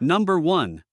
Number 1.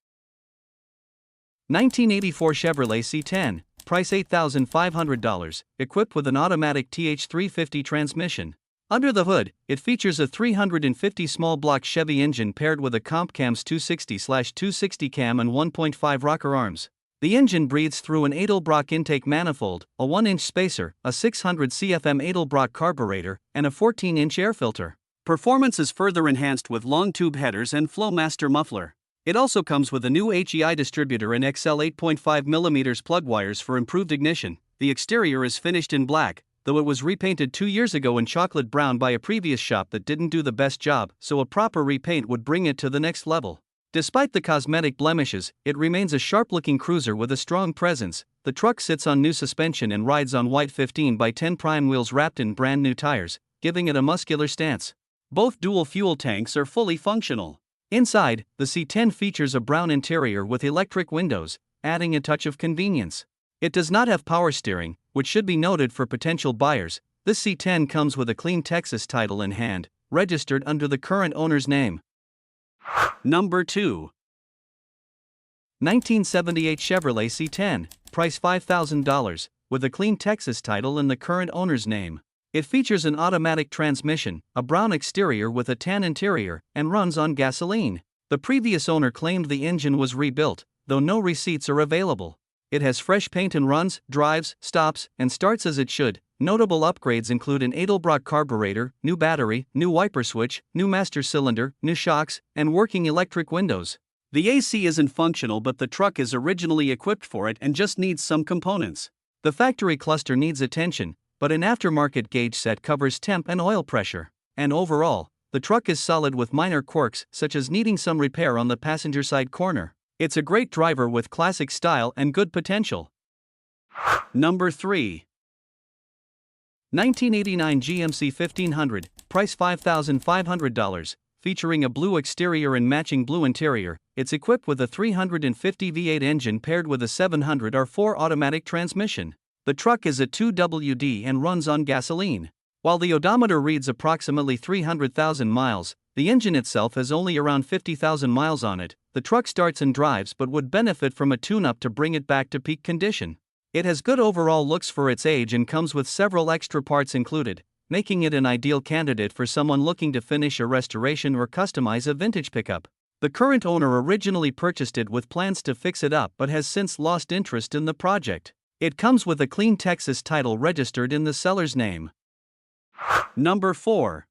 1984 Chevrolet C10, price $8,500, equipped with an automatic TH350 transmission. Under the hood, it features a 350 small block Chevy engine paired with a comp cams 260/260 cam and 1.5 rocker arms. The engine breathes through an Edelbrock intake manifold, a 1-inch spacer, a 600 CFM Edelbrock carburetor, and a 14-inch air filter. Performance is further enhanced with long tube headers and Flowmaster muffler. It also comes with a new HEI distributor and XL 8.5mm plug wires for improved ignition. The exterior is finished in black, though it was repainted 2 years ago in chocolate brown by a previous shop that didn't do the best job, so a proper repaint would bring it to the next level. Despite the cosmetic blemishes, it remains a sharp-looking cruiser with a strong presence. The truck sits on new suspension and rides on white 15x10 prime wheels wrapped in brand new tires, giving it a muscular stance. Both dual fuel tanks are fully functional. Inside, the C10 features a brown interior with electric windows, adding a touch of convenience. It does not have power steering, which should be noted for potential buyers. This C10 comes with a clean Texas title in hand, registered under the current owner's name. Number 2. 1978 Chevrolet C10, price $5,000, with a clean Texas title in the current owner's name. It features an automatic transmission, a brown exterior with a tan interior, and runs on gasoline. The previous owner claimed the engine was rebuilt, though no receipts are available. It has fresh paint and runs, drives, stops, and starts as it should. Notable upgrades include an Edelbrock carburetor, new battery, new wiper switch, new master cylinder, new shocks, and working electric windows. The AC isn't functional, but the truck is originally equipped for it and just needs some components. The factory cluster needs attention, but an aftermarket gauge set covers temp and oil pressure. And overall, the truck is solid with minor quirks such as needing some repair on the passenger side corner. It's a great driver with classic style and good potential. Number 3. 1989 GMC 1500, price $5,500, featuring a blue exterior and matching blue interior. It's equipped with a 350 V8 engine paired with a 700 R4 automatic transmission. The truck is a 2WD and runs on gasoline. While the odometer reads approximately 300,000 miles, the engine itself has only around 50,000 miles on it. The truck starts and drives but would benefit from a tune-up to bring it back to peak condition. It has good overall looks for its age and comes with several extra parts included, making it an ideal candidate for someone looking to finish a restoration or customize a vintage pickup. The current owner originally purchased it with plans to fix it up but has since lost interest in the project. It comes with a clean Texas title registered in the seller's name. Number 4.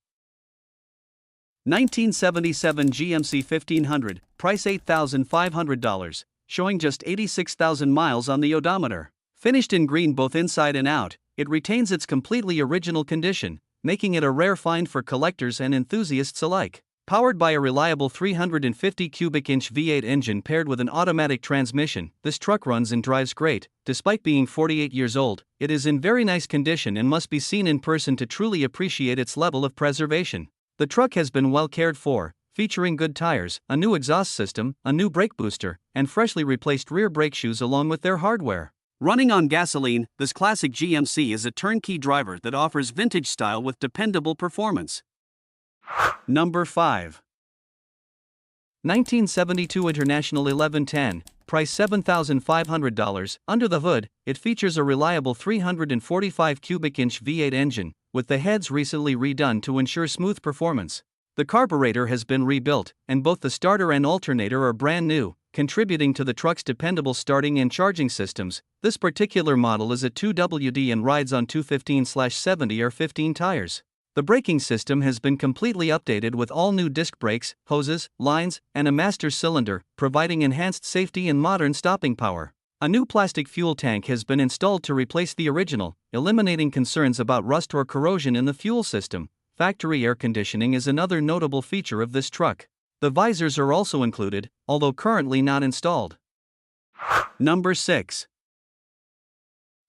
1977 GMC 1500, price $8,500, showing just 86,000 miles on the odometer. Finished in green both inside and out, it retains its completely original condition, making it a rare find for collectors and enthusiasts alike. Powered by a reliable 350 cubic inch V8 engine paired with an automatic transmission, this truck runs and drives great. Despite being 48 years old, it is in very nice condition and must be seen in person to truly appreciate its level of preservation. The truck has been well cared for, featuring good tires, a new exhaust system, a new brake booster, and freshly replaced rear brake shoes along with their hardware. Running on gasoline, this classic GMC is a turnkey driver that offers vintage style with dependable performance. Number 5. 1972 International 1110, price $7,500. Under the hood, it features a reliable 345 cubic inch V8 engine, with the heads recently redone to ensure smooth performance. The carburetor has been rebuilt, and both the starter and alternator are brand new, contributing to the truck's dependable starting and charging systems. This particular model is a 2WD and rides on 215/70 or 15 tires. The braking system has been completely updated with all new disc brakes, hoses, lines, and a master cylinder, providing enhanced safety and modern stopping power. A new plastic fuel tank has been installed to replace the original, eliminating concerns about rust or corrosion in the fuel system. Factory air conditioning is another notable feature of this truck. The visors are also included, although currently not installed. Number 6.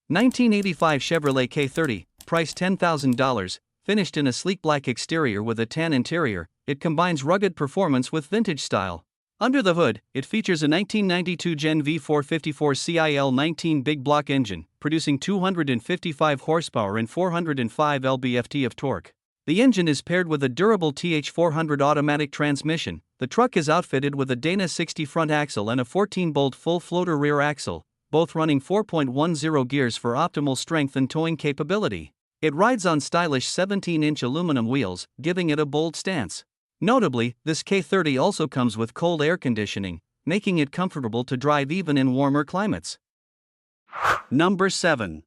1985 Chevrolet K30, price $10,000. Finished in a sleek black exterior with a tan interior, it combines rugged performance with vintage style. Under the hood, it features a 1992 Gen V454 CIL-19 big block engine, producing 255 horsepower and 405 lb-ft of torque. The engine is paired with a durable TH400 automatic transmission. The truck is outfitted with a Dana 60 front axle and a 14-bolt full floater rear axle, both running 4.10 gears for optimal strength and towing capability. It rides on stylish 17-inch aluminum wheels, giving it a bold stance. Notably, this K30 also comes with cold air conditioning, making it comfortable to drive even in warmer climates. Number 7.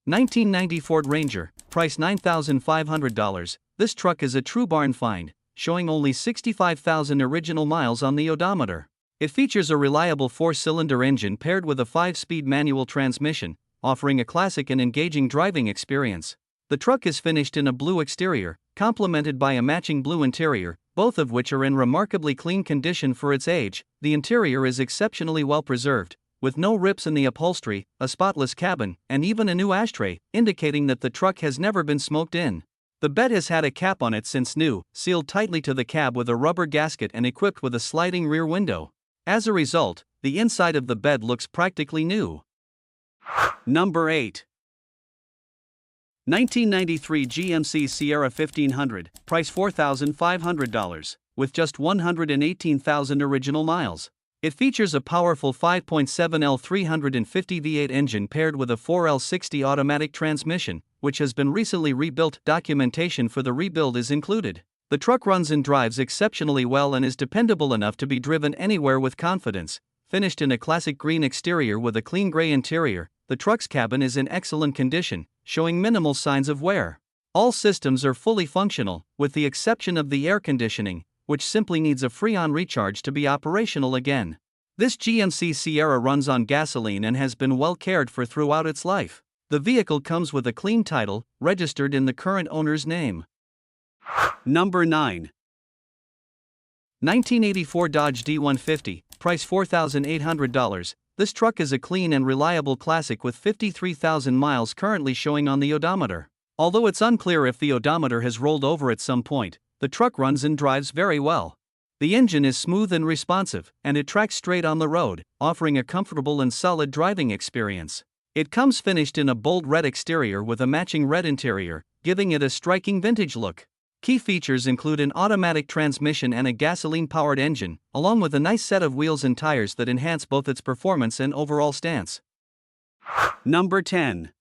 1990 Ford Ranger, price $9,500. This truck is a true barn find, showing only 65,000 original miles on the odometer. It features a reliable 4-cylinder engine paired with a 5-speed manual transmission, offering a classic and engaging driving experience. The truck is finished in a blue exterior, complemented by a matching blue interior, both of which are in remarkably clean condition for its age. The interior is exceptionally well preserved, with no rips in the upholstery, a spotless cabin, and even a new ashtray, indicating that the truck has never been smoked in. The bed has had a cap on it since new, sealed tightly to the cab with a rubber gasket and equipped with a sliding rear window. As a result, the inside of the bed looks practically new. Number 8. 1993 GMC Sierra 1500, price $4,500, with just 118,000 original miles. It features a powerful 5.7L 350 V8 engine paired with a 4L60 automatic transmission, which has been recently rebuilt. Documentation for the rebuild is included. The truck runs and drives exceptionally well and is dependable enough to be driven anywhere with confidence. Finished in a classic green exterior with a clean gray interior, the truck's cabin is in excellent condition, showing minimal signs of wear. All systems are fully functional, with the exception of the air conditioning, which simply needs a Freon recharge to be operational again. This GMC Sierra runs on gasoline and has been well cared for throughout its life. The vehicle comes with a clean title, registered in the current owner's name. Number 9. 1984 Dodge D150, price $4,800. This truck is a clean and reliable classic with 53,000 miles currently showing on the odometer. Although it's unclear if the odometer has rolled over at some point, the truck runs and drives very well. The engine is smooth and responsive, and it tracks straight on the road, offering a comfortable and solid driving experience. It comes finished in a bold red exterior with a matching red interior, giving it a striking vintage look. Key features include an automatic transmission and a gasoline-powered engine, along with a nice set of wheels and tires that enhance both its performance and overall stance. Number 10.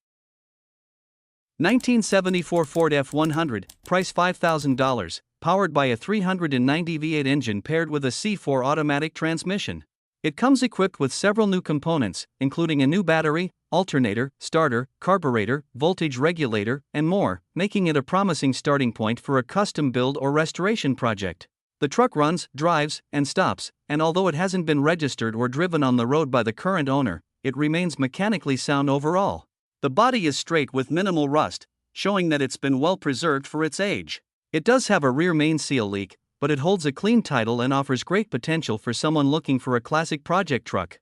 1974 Ford F100, price $5,000, powered by a 390 V8 engine paired with a C4 automatic transmission. It comes equipped with several new components, including a new battery, alternator, starter, carburetor, voltage regulator, and more, making it a promising starting point for a custom build or restoration project. The truck runs, drives, and stops, and although it hasn't been registered or driven on the road by the current owner, it remains mechanically sound overall. The body is straight with minimal rust, showing that it's been well preserved for its age. It does have a rear main seal leak, but it holds a clean title and offers great potential for someone looking for a classic project truck.